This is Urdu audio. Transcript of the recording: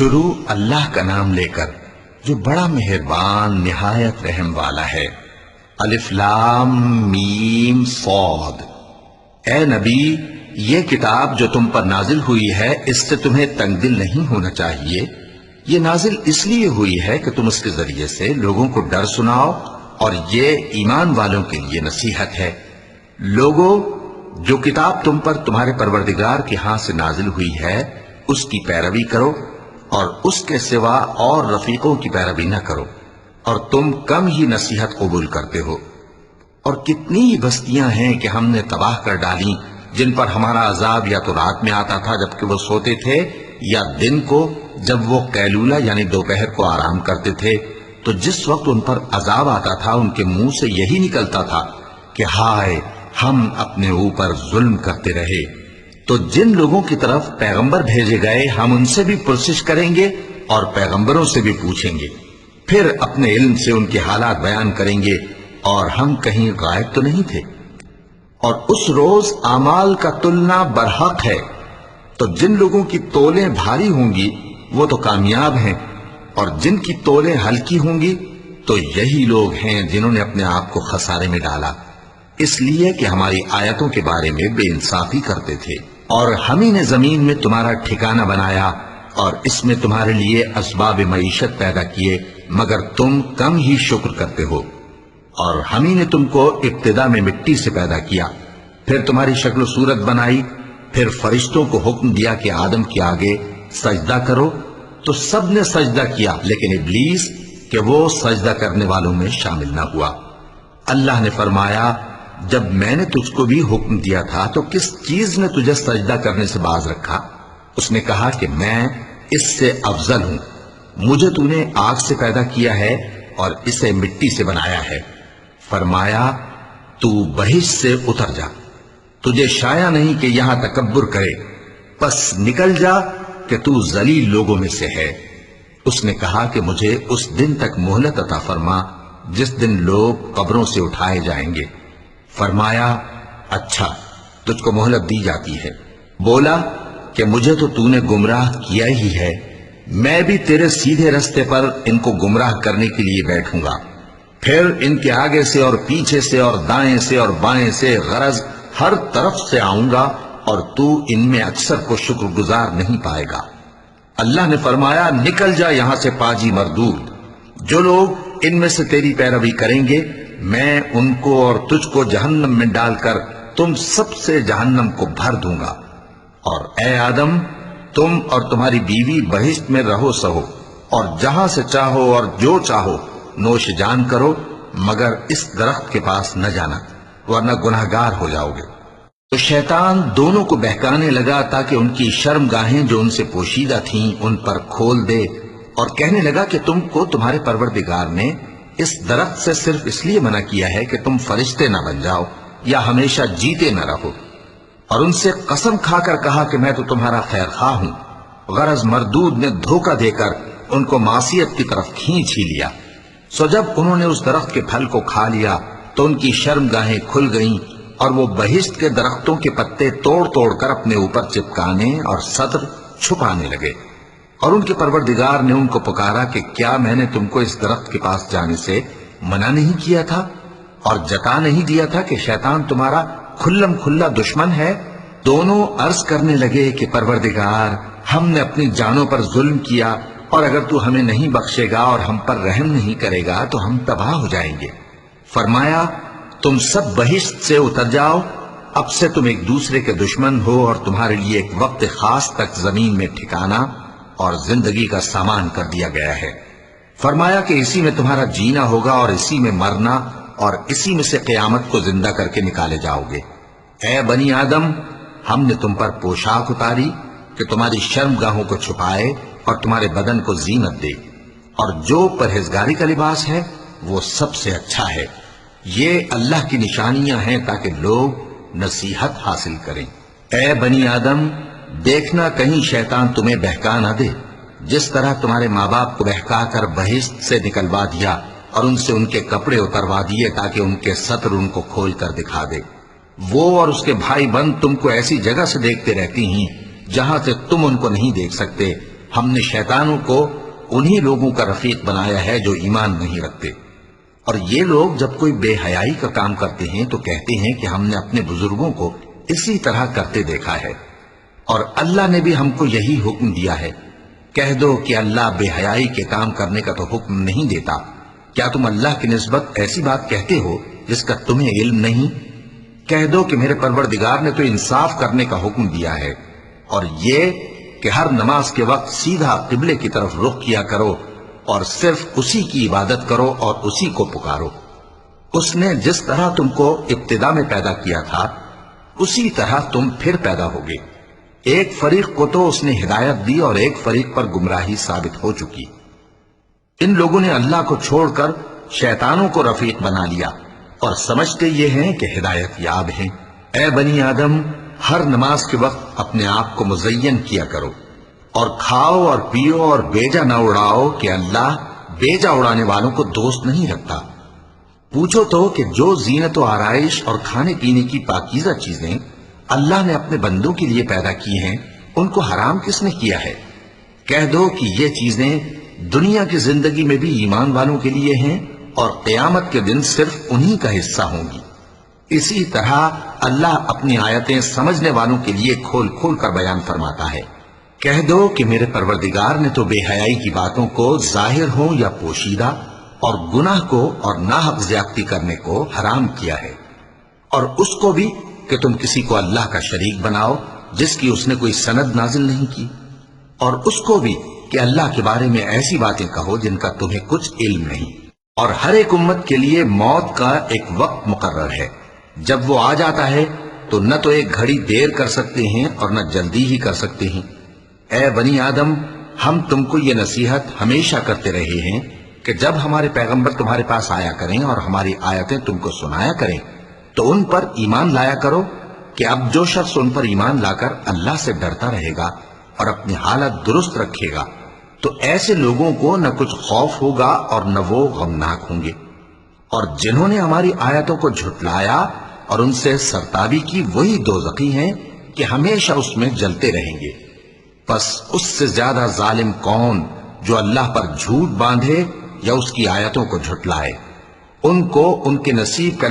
شروع اللہ کا نام لے کر جو بڑا مہربان نہایت رحم والا ہے۔ الف لام میم صاد۔ اے نبی، یہ کتاب جو تم پر نازل ہوئی ہے اس سے تمہیں تنگ دل نہیں ہونا چاہیے۔ یہ نازل اس لیے ہوئی ہے کہ تم اس کے ذریعے سے لوگوں کو ڈر سناؤ، اور یہ ایمان والوں کے لیے نصیحت ہے۔ لوگوں، جو کتاب تم پر تمہارے پروردگار کے ہاں سے نازل ہوئی ہے اس کی پیروی کرو، اور اس کے سوا اور رفیقوں کی پیروی نہ کرو، اور تم کم ہی نصیحت قبول کرتے ہو۔ اور کتنی ہی بستیاں ہیں کہ ہم نے تباہ کر ڈالی جن پر ہمارا عذاب یا تو رات میں آتا تھا جبکہ وہ سوتے تھے، یا دن کو جب وہ قیلولہ یعنی دوپہر کو آرام کرتے تھے، تو جس وقت ان پر عذاب آتا تھا ان کے منہ سے یہی نکلتا تھا کہ ہائے، ہم اپنے اوپر ظلم کرتے رہے۔ تو جن لوگوں کی طرف پیغمبر بھیجے گئے ہم ان سے بھی پرسش کریں گے اور پیغمبروں سے بھی پوچھیں گے، پھر اپنے علم سے ان کے حالات بیان کریں گے، اور ہم کہیں غائب تو نہیں تھے۔ اور اس روز اعمال کا تلنا برحق ہے، تو جن لوگوں کی تولیں بھاری ہوں گی وہ تو کامیاب ہیں، اور جن کی تولیں ہلکی ہوں گی تو یہی لوگ ہیں جنہوں نے اپنے آپ کو خسارے میں ڈالا، اس لیے کہ ہماری آیتوں کے بارے میں بے انصافی کرتے تھے۔ اور ہم ہی نے زمین میں تمہارا ٹھکانہ بنایا اور اس میں تمہارے لیے اسباب معیشت پیدا کیے، مگر تم کم ہی شکر کرتے ہو۔ اور ہم ہی نے تم کو ابتدا میں مٹی سے پیدا کیا، پھر تمہاری شکل و صورت بنائی، پھر فرشتوں کو حکم دیا کہ آدم کے آگے سجدہ کرو، تو سب نے سجدہ کیا لیکن ابلیس کہ وہ سجدہ کرنے والوں میں شامل نہ ہوا۔ اللہ نے فرمایا، جب میں نے تجھ کو بھی حکم دیا تھا تو کس چیز نے تجھے سجدہ کرنے سے باز رکھا؟ اس نے کہا کہ میں اس سے افضل ہوں، مجھے تو نے آگ سے پیدا کیا ہے اور اسے مٹی سے بنایا ہے۔ فرمایا، تو بہشت سے اتر جا، تجھے شایع نہیں کہ یہاں تکبر کرے، پس نکل جا کہ تو ذلیل لوگوں میں سے ہے۔ اس نے کہا کہ مجھے اس دن تک مہلت عطا فرما جس دن لوگ قبروں سے اٹھائے جائیں گے۔ فرمایا، اچھا، تجھ کو مہلت دی جاتی ہے۔ بولا کہ مجھے تو نے گمراہ کیا ہی ہے، میں بھی تیرے سیدھے رستے پر ان کو گمراہ کرنے کے لیے بیٹھوں گا، پھر ان کے آگے سے اور پیچھے سے اور دائیں سے اور بائیں سے، غرض ہر طرف سے آؤں گا، اور تو ان میں اکثر کو شکر گزار نہیں پائے گا۔ اللہ نے فرمایا، نکل جا یہاں سے پاجی مردود، جو لوگ ان میں سے تیری پیروی کریں گے میں ان کو اور تجھ کو جہنم میں ڈال کر تم سب سے جہنم کو بھر دوں گا۔ اور اے آدم، تم اور تمہاری بیوی بہشت میں رہو سہو، اور جہاں سے چاہو اور جو چاہو نوش جان کرو، مگر اس درخت کے پاس نہ جانا ورنہ گناہگار ہو جاؤ گے۔ تو شیطان دونوں کو بہکانے لگا تاکہ ان کی شرم گاہیں جو ان سے پوشیدہ تھیں ان پر کھول دے، اور کہنے لگا کہ تم کو تمہارے پروردگار نے اس درخت سے صرف اس لیے منع کیا ہے کہ تم فرشتے نہ بن جاؤ یا ہمیشہ جیتے نہ رہو۔ اور ان سے قسم کھا کر کہا کہ میں تو تمہارا خیر خواہ ہوں۔ غرض مردود نے دھوکہ دے کر ان کو معصیت کی طرف کھینچ ہی لیا۔ سو جب انہوں نے اس درخت کے پھل کو کھا لیا تو ان کی شرم گاہیں کھل گئیں، اور وہ بہشت کے درختوں کے پتے توڑ توڑ کر اپنے اوپر چپکانے اور سطر چھپانے لگے۔ اور ان کے پروردگار نے ان کو پکارا کہ کیا میں نے تم کو اس درخت کے پاس جانے سے منع نہیں کیا تھا، اور جتا نہیں دیا تھا کہ شیطان تمہارا کھلم کھلا دشمن ہے؟ دونوں عرض کرنے لگے کہ پروردگار، ہم نے اپنی جانوں پر ظلم کیا، اور اگر تو ہمیں نہیں بخشے گا اور ہم پر رحم نہیں کرے گا تو ہم تباہ ہو جائیں گے۔ فرمایا، تم سب بہشت سے اتر جاؤ، اب سے تم ایک دوسرے کے دشمن ہو، اور تمہارے لیے ایک وقت خاص تک زمین میں ٹھکانا اور زندگی کا سامان کر دیا گیا ہے۔ فرمایا کہ اسی میں تمہارا جینا ہوگا اور اسی میں مرنا، اور اسی میں سے قیامت کو زندہ کر کے نکالے جاؤ گے۔ اے بنی آدم، ہم نے تم پر پوشاک اتاری کہ تمہاری شرم گاہوں کو چھپائے اور تمہارے بدن کو زینت دے، اور جو پرہیزگاری کا لباس ہے وہ سب سے اچھا ہے۔ یہ اللہ کی نشانیاں ہیں تاکہ لوگ نصیحت حاصل کریں۔ اے بنی آدم، دیکھنا کہیں شیطان تمہیں بہکا نہ دے، جس طرح تمہارے ماں باپ کو بہکا کر بہشت سے نکلوا دیا اور ان سے ان کے کپڑے اتروا دیے تاکہ ان کے سطر ان کو کھول کر دکھا دے۔ وہ اور اس کے بھائی بند تم کو ایسی جگہ سے دیکھتے رہتی ہیں جہاں سے تم ان کو نہیں دیکھ سکتے، ہم نے شیطانوں کو انہی لوگوں کا رفیق بنایا ہے جو ایمان نہیں رکھتے۔ اور یہ لوگ جب کوئی بے حیائی کا کام کرتے ہیں تو کہتے ہیں کہ ہم نے اپنے بزرگوں کو اسی طرح کرتے دیکھا ہے، اور اللہ نے بھی ہم کو یہی حکم دیا ہے۔ کہہ دو کہ اللہ بے حیائی کے کام کرنے کا تو حکم نہیں دیتا، کیا تم اللہ کی نسبت ایسی بات کہتے ہو جس کا تمہیں علم نہیں؟ کہہ دو کہ میرے پروردگار نے تو انصاف کرنے کا حکم دیا ہے، اور یہ کہ ہر نماز کے وقت سیدھا قبلے کی طرف رخ کیا کرو اور صرف اسی کی عبادت کرو اور اسی کو پکارو۔ اس نے جس طرح تم کو ابتدا میں پیدا کیا تھا اسی طرح تم پھر پیدا ہوگے۔ ایک فریق کو تو اس نے ہدایت دی اور ایک فریق پر گمراہی ثابت ہو چکی۔ ان لوگوں نے اللہ کو چھوڑ کر شیطانوں کو رفیق بنا لیا اور سمجھتے یہ ہیں کہ ہدایت یاب ہیں۔ اے بنی آدم، ہر نماز کے وقت اپنے آپ کو مزین کیا کرو، اور کھاؤ اور پیو اور بیجا نہ اڑاؤ کہ اللہ بیجا اڑانے والوں کو دوست نہیں رکھتا۔ پوچھو تو کہ جو زینت و آرائش اور کھانے پینے کی پاکیزہ چیزیں اللہ نے اپنے بندوں کے لیے پیدا کی ہیں ان کو حرام کس نے کیا ہے؟ کہہ دو کہ یہ چیزیں دنیا کی زندگی میں بھی ایمان والوں کے لیے ہیں اور قیامت کے دن صرف انہی کا حصہ ہوں گی۔ اسی طرح اللہ اپنی آیتیں سمجھنے والوں کے لیے کھول کھول کر بیان فرماتا ہے۔ کہہ دو کہ میرے پروردگار نے تو بے حیائی کی باتوں کو ظاہر ہوں یا پوشیدہ اور گناہ کو اور ناحق زیادتی کرنے کو حرام کیا ہے، اور اس کو بھی کہ تم کسی کو اللہ کا شریک بناؤ جس کی اس نے کوئی سند نازل نہیں کی، اور اس کو بھی کہ اللہ کے بارے میں ایسی باتیں کہو جن کا تمہیں کچھ علم نہیں۔ اور ہر ایک امت کے لیے موت کا ایک وقت مقرر ہے، جب وہ آ جاتا ہے تو نہ تو ایک گھڑی دیر کر سکتے ہیں اور نہ جلدی ہی کر سکتے ہیں۔ اے بنی آدم، ہم تم کو یہ نصیحت ہمیشہ کرتے رہے ہیں کہ جب ہمارے پیغمبر تمہارے پاس آیا کریں اور ہماری آیتیں تم کو سنایا کریں تو ان پر ایمان لایا کرو، کہ اب جو شخص ان پر ایمان لا کر اللہ سے ڈرتا رہے گا اور اپنی حالت درست رکھے گا تو ایسے لوگوں کو نہ کچھ خوف ہوگا اور نہ وہ غمناک ہوں گے۔ اور جنہوں نے ہماری آیتوں کو جھٹلایا اور ان سے سرتابی کی وہی دوزخی ہیں کہ ہمیشہ اس میں جلتے رہیں گے۔ پس اس سے زیادہ ظالم کون جو اللہ پر جھوٹ باندھے یا اس کی آیتوں کو جھٹلائے؟ ان کو ان کے نصیب کا